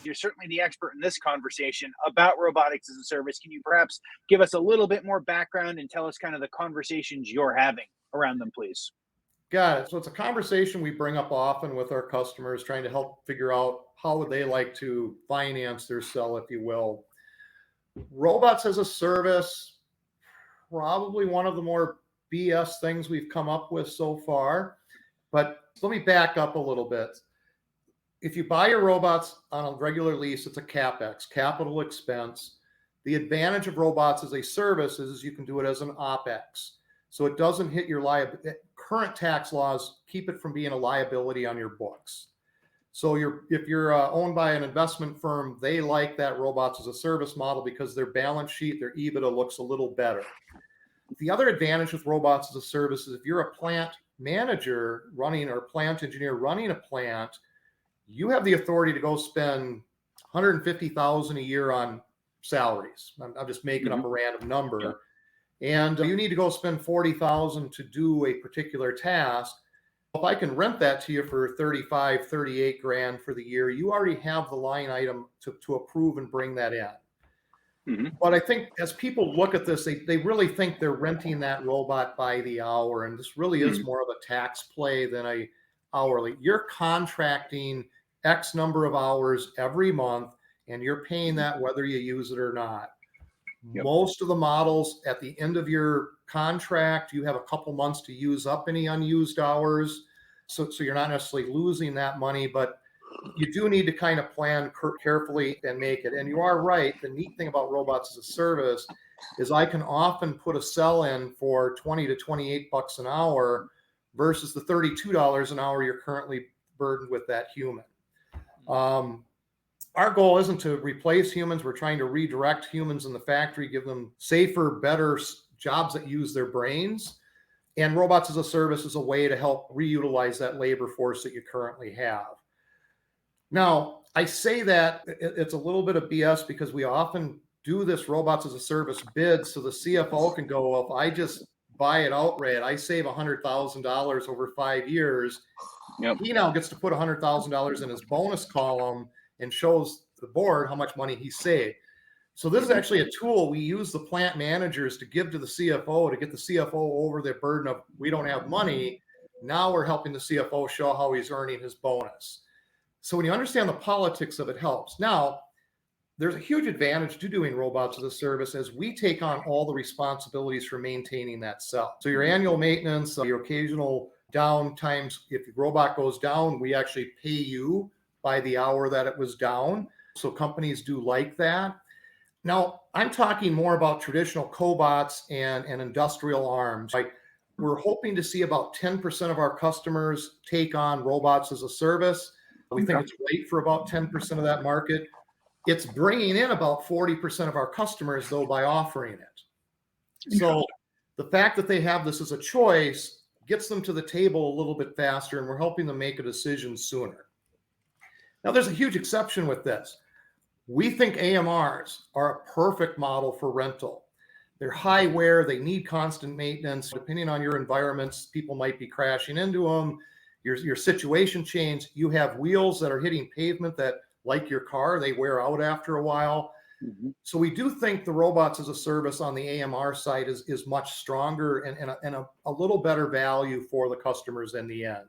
you're certainly the expert in this conversation about robotics as a service. Can you perhaps give us a little bit more background and tell us kind of the conversations you're having around them, please? Got it. So it's a conversation we bring up often with our customers, trying to help figure out how would they like to finance their sell, if you will. Robots as a service, probably one of the more BS things we've come up with so far. But let me back up a little bit. If you buy your robots on a regular lease, it's a CapEx, capital expense. The advantage of robots as a service is you can do it as an OpEx. So it doesn't hit your liability. Current tax laws keep it from being a liability on your books. So if you're owned by an investment firm, they like that robots as a service model because their balance sheet, their EBITDA looks a little better. The other advantage with robots as a service is if you're a plant manager running or plant engineer running a plant, you have the authority to go spend $150,000 a year on salaries. I'm just making up a random number. Yeah. And you need to go spend $40,000 to do a particular task. If I can rent that to you for 35, 38 grand for the year, you already have the line item to approve and bring that in. But I think as people look at this, they really think they're renting that robot by the hour. And this really is more of a tax play than a hourly. You're contracting X number of hours every month, and you're paying that whether you use it or not. Yep. Most of the models at the end of your contract, you have a couple months to use up any unused hours. So you're not necessarily losing that money, but you do need to kind of plan carefully and make it. And you are right. The neat thing about robots as a service is I can often put a sell in for 20 to 28 bucks an hour versus the $32 an hour you're currently burdened with that human. Our goal isn't to replace humans. We're trying to redirect humans in the factory, give them safer, better jobs that use their brains. And robots as a service is a way to help reutilize that labor force that you currently have. Now, I say that it's a little bit of BS because we often do this robots as a service bid so the CFO can go, well, if I just buy it outright, I save $100,000 over 5 years. Yep. He now gets to put $100,000 in his bonus column and shows the board how much money he saved. So this is actually a tool we use the plant managers to give to the CFO to get the CFO over the burden of we don't have money. Now we're helping the CFO show how he's earning his bonus. So when you understand the politics of it helps. Now, there's a huge advantage to doing robots as a service as we take on all the responsibilities for maintaining that cell. So your annual maintenance, your occasional downtimes, if the robot goes down, we actually pay you by the hour that it was down. So companies do like that. Now, I'm talking more about traditional cobots and industrial arms. Like we're hoping to see about 10% of our customers take on robots as a service. We think it's great for about 10% of that market. It's bringing in about 40% of our customers, though, by offering it. So the fact that they have this as a choice gets them to the table a little bit faster, and we're helping them make a decision sooner. Now, there's a huge exception with this. We think AMRs are a perfect model for rental. They're high wear, they need constant maintenance. Depending on your environments, people might be crashing into them. Your situation change. You have wheels that are hitting pavement that, like your car, they wear out after a while. So we do think the robots as a service on the AMR side is much stronger and a little better value for the customers in the end.